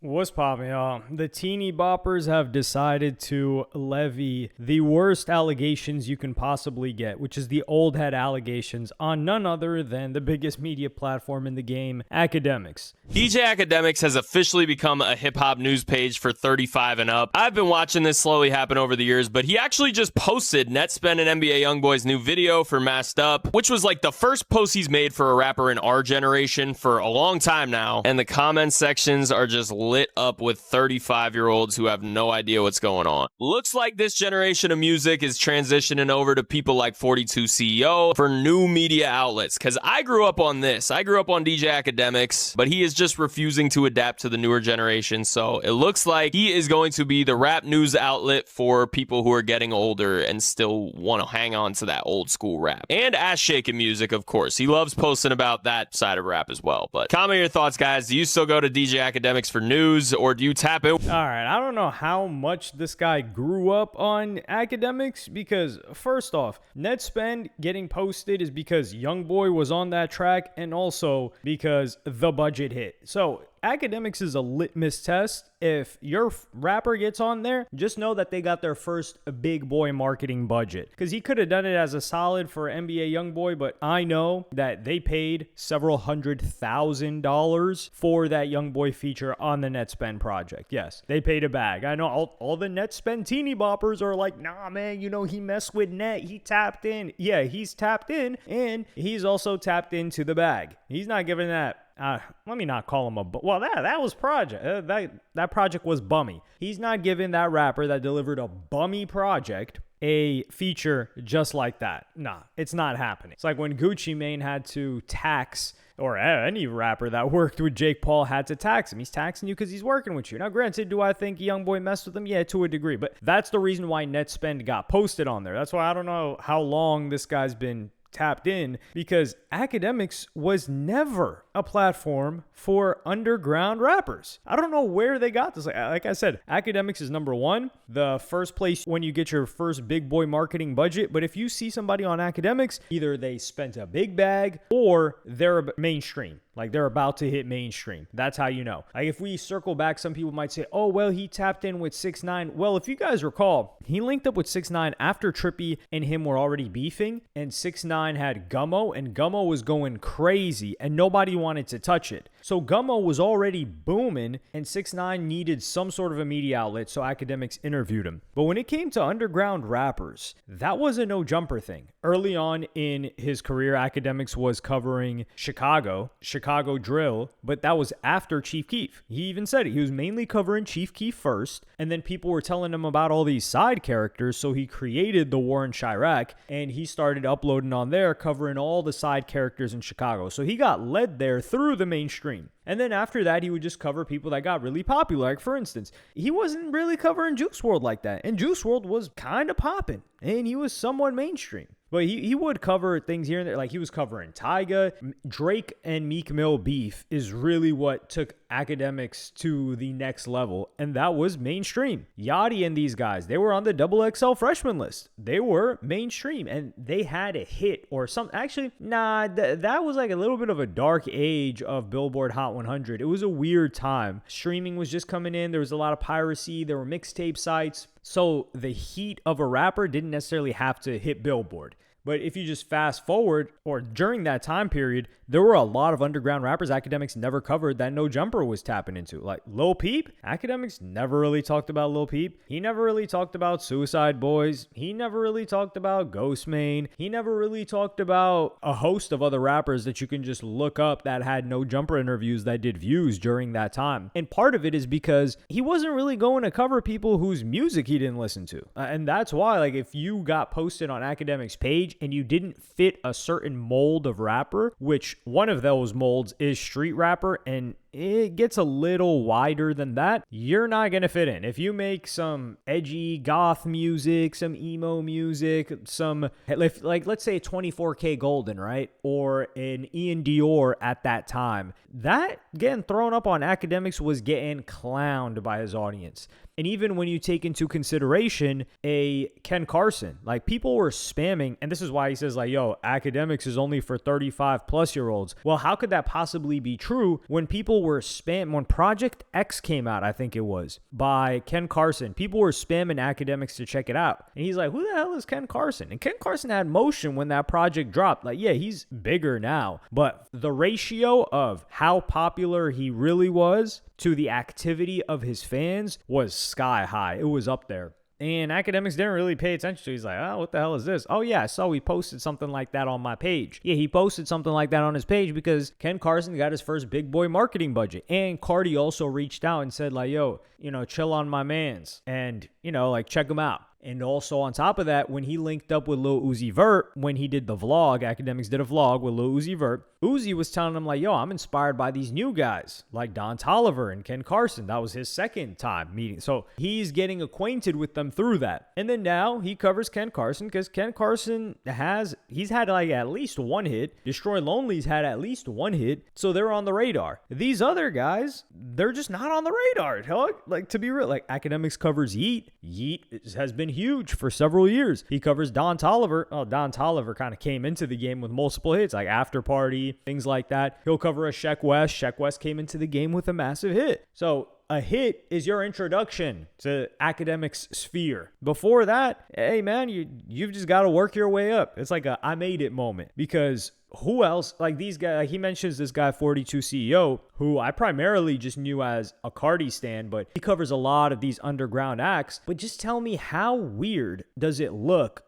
What's poppin', y'all? The teeny boppers have decided to levy the worst allegations you can possibly get, which is the old head allegations, on none other than the biggest media platform in the game, Akademiks. DJ Akademiks has officially become a hip-hop news page for 35 and up. I've been watching this slowly happen over the years, but he actually just posted Netspend and NBA Youngboy's new video for Masked Up, which was like the first post he's made for a rapper in our generation for a long time now, and the comment sections are just lit up with 35-year-olds who have no idea what's going on. Looks like this generation of music is transitioning over to people like 42 CEO for new media outlets, because I grew up on this. I grew up on DJ Akademiks, but he is just refusing to adapt to the newer generation, so it looks like he is going to be the rap news outlet for people who are getting older and still want to hang on to that old school rap. And ass-shaking music, of course. He loves posting about that side of rap as well. But comment your thoughts, guys. Do you still go to DJ Akademiks for news, or do you tap in? All right, I don't know how much this guy grew up on Akademiks, because first off, Netspend getting posted is because Youngboy was on that track, and also because the budget hit. So Akademiks is a litmus test. If your rapper gets on there, just know that they got their first big boy marketing budget. Because he could have done it as a solid for NBA Youngboy, but I know that they paid several $100,000 for that Youngboy feature on the Netspend project. Yes, they paid a bag. I know all the Netspend teeny boppers are like, nah, man, you know, he messed with Net. He tapped in. Yeah, he's tapped in, and he's also tapped into the bag. He's not giving that. Let me not call him that was project. That project was bummy. He's not giving that rapper that delivered a bummy project a feature just like that. Nah, it's not happening. It's like when Gucci Mane had to tax, or any rapper that worked with Jake Paul had to tax him. He's taxing you because he's working with you. Now, granted, do I think Youngboy messed with him? Yeah, to a degree. But that's the reason why Netspend got posted on there. That's why I don't know how long this guy's been tapped in, because Akademiks was never a platform for underground rappers. I don't know where they got this. Like I said, Akademiks is number one, the first place when you get your first big boy marketing budget. But if you see somebody on Akademiks, either they spent a big bag or they're mainstream. Like they're about to hit mainstream. That's how you know. Like if we circle back, some people might say, oh, well, he tapped in with 6ix9ine. Well, if you guys recall, he linked up with 6ix9ine after Trippy and him were already beefing, and 6ix9ine had Gummo, and Gummo was going crazy and nobody wanted to touch it. So Gummo was already booming, and 6ix9ine needed some sort of a media outlet, so Akademiks interviewed him. But when it came to underground rappers, that was a no jumper thing. Early on in his career, Akademiks was covering Chicago drill, but that was after Chief Keef. He even said it. He was mainly covering Chief Keef first, and then people were telling him about all these side characters, so he created the War in Chirac, and he started uploading on there, covering all the side characters in Chicago. So he got led there through the mainstream. And then after that, he would just cover people that got really popular. Like, for instance, he wasn't really covering Juice WRLD like that, and Juice WRLD was kind of popping, and he was somewhat mainstream. But he would cover things here and there. Like he was covering Tyga. Drake and Meek Mill beef is really what took Akademiks to the next level. And that was mainstream. Yachty and these guys, they were on the XXL freshman list. They were mainstream and they had a hit or something. Actually, nah, that was like a little bit of a dark age of Billboard Hot 100. It was a weird time. Streaming was just coming in. There was a lot of piracy. There were mixtape sites. So the heat of a rapper didn't necessarily have to hit Billboard. But if you just fast forward, or during that time period, there were a lot of underground rappers Akademiks never covered that No Jumper was tapping into. Like Lil Peep, Akademiks never really talked about Lil Peep. He never really talked about Suicide Boys. He never really talked about Ghostmane. He never really talked about a host of other rappers that you can just look up that had No Jumper interviews that did views during that time. And part of it is because he wasn't really going to cover people whose music he didn't listen to. And that's why, like, if you got posted on Akademiks' page and you didn't fit a certain mold of rapper, which one of those molds is street rapper, and it gets a little wider than that, you're not going to fit in. If you make some edgy goth music, some emo music, some, like let's say 24K Golden, right? Or an Ian Dior at that time, that getting thrown up on Akademiks was getting clowned by his audience. And even when you take into consideration a Ken Carson, like people were spamming, and this is why he says like, yo, Akademiks is only for 35 plus year olds. Well, how could that possibly be true when people people were when Project X came out, I think it was, by Ken Carson, people were spamming Akademiks to check it out. And he's like, who the hell is Ken Carson? And Ken Carson had motion when that project dropped. Like, yeah, he's bigger now, but the ratio of how popular he really was to the activity of his fans was sky high. It was up there. And Akademiks didn't really pay attention to it. He's like, oh, what the hell is this? Oh, yeah, I saw he posted something like that on my page. Yeah, he posted something like that on his page because Ken Carson got his first big boy marketing budget. And Cardi also reached out and said, like, yo, chill on my mans and, like, check him out. And also on top of that, when he linked up with Lil Uzi Vert, when he did the vlog, Akademiks did a vlog with Lil Uzi Vert, Uzi was telling him like, yo, I'm inspired by these new guys like Don Toliver and Ken Carson. That was his second time meeting. So he's getting acquainted with them through that. And then now he covers Ken Carson because Ken Carson he's had like at least one hit. Destroy Lonely's had at least one hit. So they're on the radar. These other guys, they're just not on the radar. Like, to be real, like Akademiks covers Yeet. Yeet has been huge for several years. He covers Don Toliver. Oh, Don Toliver kind of came into the game with multiple hits like After Party, things like that. He'll cover a Sheck West. Sheck West came into the game with a massive hit. So a hit is your introduction to Akademiks sphere. Before that, hey man, you've just got to work your way up. It's like a I made it moment because who else, like these guys, like he mentions this guy 42 CEO, who I primarily just knew as a Cardi stan, but he covers a lot of these underground acts. But just tell me, how weird does it look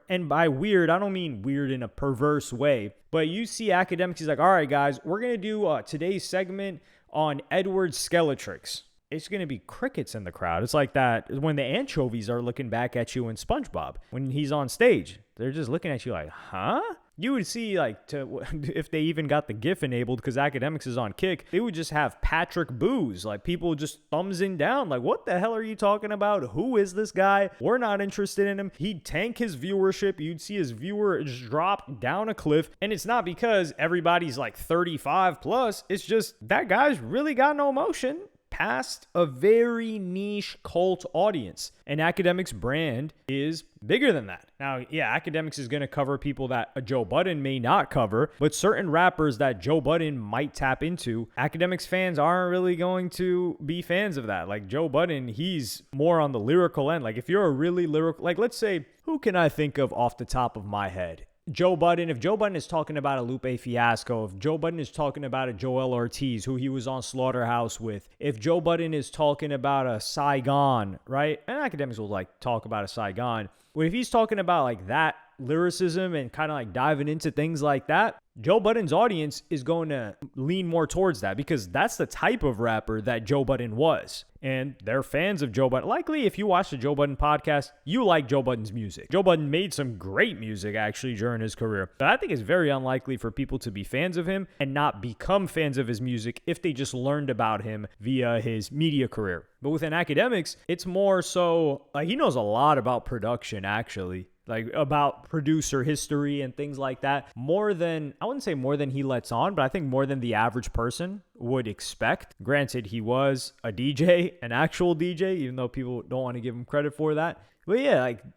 and by weird, I don't mean weird in a perverse way, but you see Akademiks, he's like, all right guys, we're going to do today's segment on Edward Skeletrix. It's going to be crickets in the crowd. It's like that when the anchovies are looking back at you in SpongeBob. When he's on stage, they're just looking at you like, huh? You would see, like, if they even got the GIF enabled, because Akademiks is on Kick, they would just have Patrick Booze, like people just thumbsing down, like, what the hell are you talking about? Who is this guy? We're not interested in him. He'd tank his viewership. You'd see his viewer just drop down a cliff, and it's not because everybody's like 35 plus. It's just that guy's really got no emotion past a very niche cult audience. And Akademiks' brand is bigger than that. Now, yeah, Akademiks is going to cover people that a Joe Budden may not cover, but certain rappers that Joe Budden might tap into, Akademiks fans aren't really going to be fans of that. Like Joe Budden, he's more on the lyrical end. Like if you're a really lyrical, like let's say, who can I think of off the top of my head? Joe Budden, if Joe Budden is talking about a Lupe Fiasco, if Joe Budden is talking about a Joel Ortiz, who he was on Slaughterhouse with, if Joe Budden is talking about a Saigon, right? And Akademiks will like talk about a Saigon. But if he's talking about like that lyricism and kind of like diving into things like that, Joe Budden's audience is going to lean more towards that because that's the type of rapper that Joe Budden was. And they're fans of Joe Budden. Likely, if you watch the Joe Budden podcast, you like Joe Budden's music. Joe Budden made some great music, actually, during his career. But I think it's very unlikely for people to be fans of him and not become fans of his music if they just learned about him via his media career. But within Akademiks, it's more so, he knows a lot about production, actually. Like about producer history and things like that. More than, I wouldn't say more than he lets on, but I think more than the average person would expect. Granted, he was a DJ, an actual DJ, even though people don't want to give him credit for that. But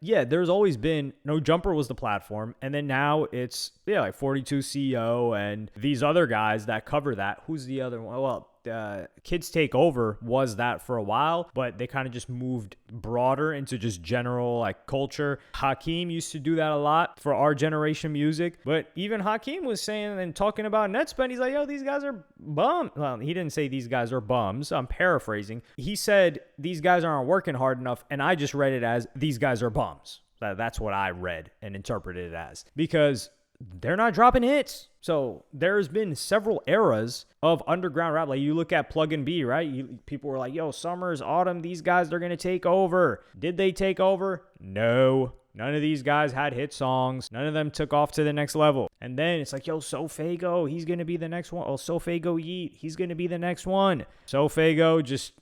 yeah, there's always been, No Jumper was the platform. And then now it's, like 42 CEO and these other guys that cover that. Who's the other one? Well, Kids Take Over was that for a while, but they kind of just moved broader into just general like culture. Hakeem used to do that a lot for our generation music, but even Hakeem was saying and talking about Netspend, he's like, yo, these guys are bums. Well, he didn't say these guys are bums. I'm paraphrasing. He said these guys aren't working hard enough, and I just read it as these guys are bums. That's what I read and interpreted it as, because they're not dropping hits. So there's been several eras of underground rap. Like you look at Plug and B, right? People were like, yo, Summers, Autumn, these guys, they're going to take over. Did they take over? No. None of these guys had hit songs. None of them took off to the next level. And then it's like, yo, Sofago, he's going to be the next one. Oh, Sofago Yeet, he's going to be the next one. Sofago just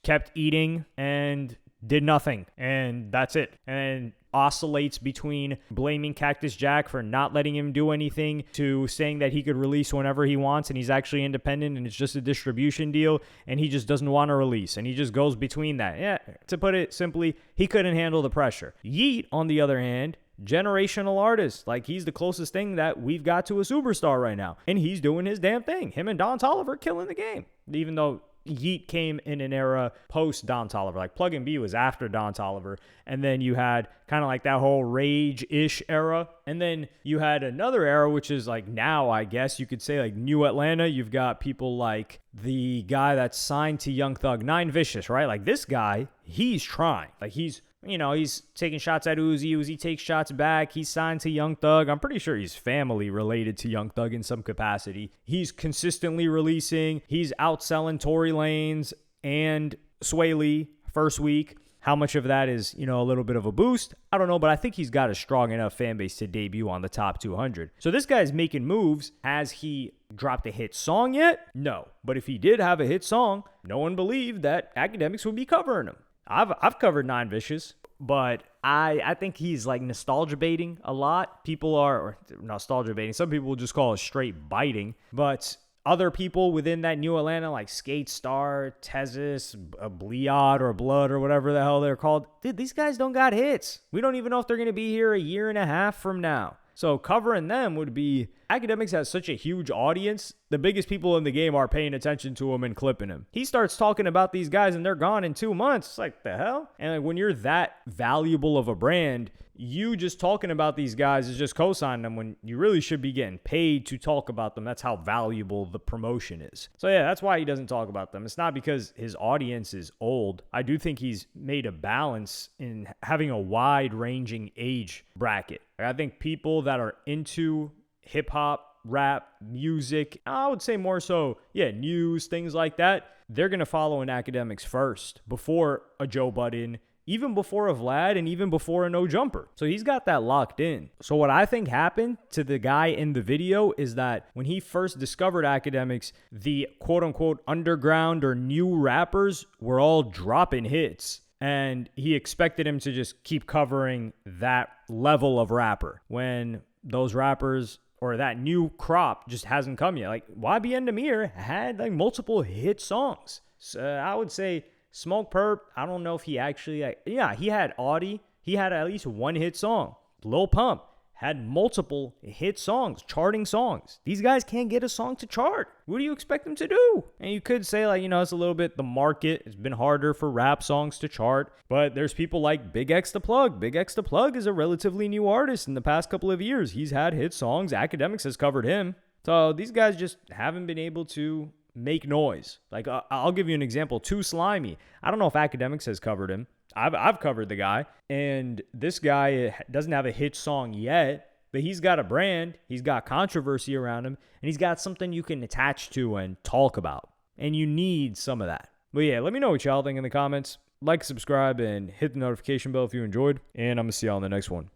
kept eating and did nothing. And that's it. And oscillates between blaming Cactus Jack for not letting him do anything to saying that he could release whenever he wants and he's actually independent and it's just a distribution deal and he just doesn't want to release, and he just goes between that. Yeah, to put it simply, he couldn't handle the pressure. Yeet, on the other hand, generational artist. Like, he's the closest thing that we've got to a superstar right now. And he's doing his damn thing. Him and Don Toliver killing the game. Even though Yeet came in an era post Don Toliver. Like, Plug and B was after Don Toliver. And then you had kind of like that whole Rage-ish era. And then you had another era, which is like now, I guess you could say, like New Atlanta. You've got people like the guy that's signed to Young Thug, Nine Vicious, right? Like, this guy, he's trying. Like, he's taking shots at Uzi. Uzi takes shots back. He's signed to Young Thug. I'm pretty sure he's family related to Young Thug in some capacity. He's consistently releasing. He's outselling Tory Lanez and Sway Lee first week. How much of that is, a little bit of a boost? I don't know, but I think he's got a strong enough fan base to debut on the top 200. So this guy's making moves. Has he dropped a hit song yet? No. But if he did have a hit song, no one believed that Akademiks would be covering him. I've covered Nine Vicious, but I think he's like nostalgia baiting a lot. People are, or nostalgia baiting. Some people will just call it straight biting. But other people within that New Atlanta, like Skate Star, Tezis, Bleod or Blood or whatever the hell they're called, dude, these guys don't got hits. We don't even know if they're going to be here a year and a half from now. So covering them would be, Akademiks has such a huge audience. The biggest people in the game are paying attention to him and clipping him. He starts talking about these guys and they're gone in 2 months. It's like, the hell? And like, when you're that valuable of a brand, you just talking about these guys is just co-signing them when you really should be getting paid to talk about them. That's how valuable the promotion is. So yeah, that's why he doesn't talk about them. It's not because his audience is old. I do think he's made a balance in having a wide-ranging age bracket. I think people that are into hip-hop, rap, music, I would say more so, news, things like that, they're going to follow an Akademiks first before a Joe Budden, even before a Vlad, and even before a No Jumper. So he's got that locked in. So what I think happened to the guy in the video is that when he first discovered Akademiks, the quote-unquote underground or new rappers were all dropping hits. And he expected him to just keep covering that level of rapper when those rappers or that new crop just hasn't come yet. Like, YBN Demir had like multiple hit songs. So I would say Smoke Perp, I don't know if he actually, he had Audi. He had at least one hit song. Lil Pump had multiple hit songs, charting songs. These guys can't get a song to chart. What do you expect them to do? And you could say, like, it's a little bit the market. It's been harder for rap songs to chart. But there's people like Big X the Plug. Big X the Plug is a relatively new artist in the past couple of years. He's had hit songs. Akademiks has covered him. So these guys just haven't been able to make noise. Like, I'll give you an example. Too Slimy. I don't know if Akademiks has covered him. I've covered the guy, and this guy doesn't have a hit song yet, but he's got a brand, he's got controversy around him, and he's got something you can attach to and talk about, and you need some of that. But yeah, let me know what y'all think in the comments. Like, subscribe, and hit the notification bell if you enjoyed, and I'm going to see y'all in the next one.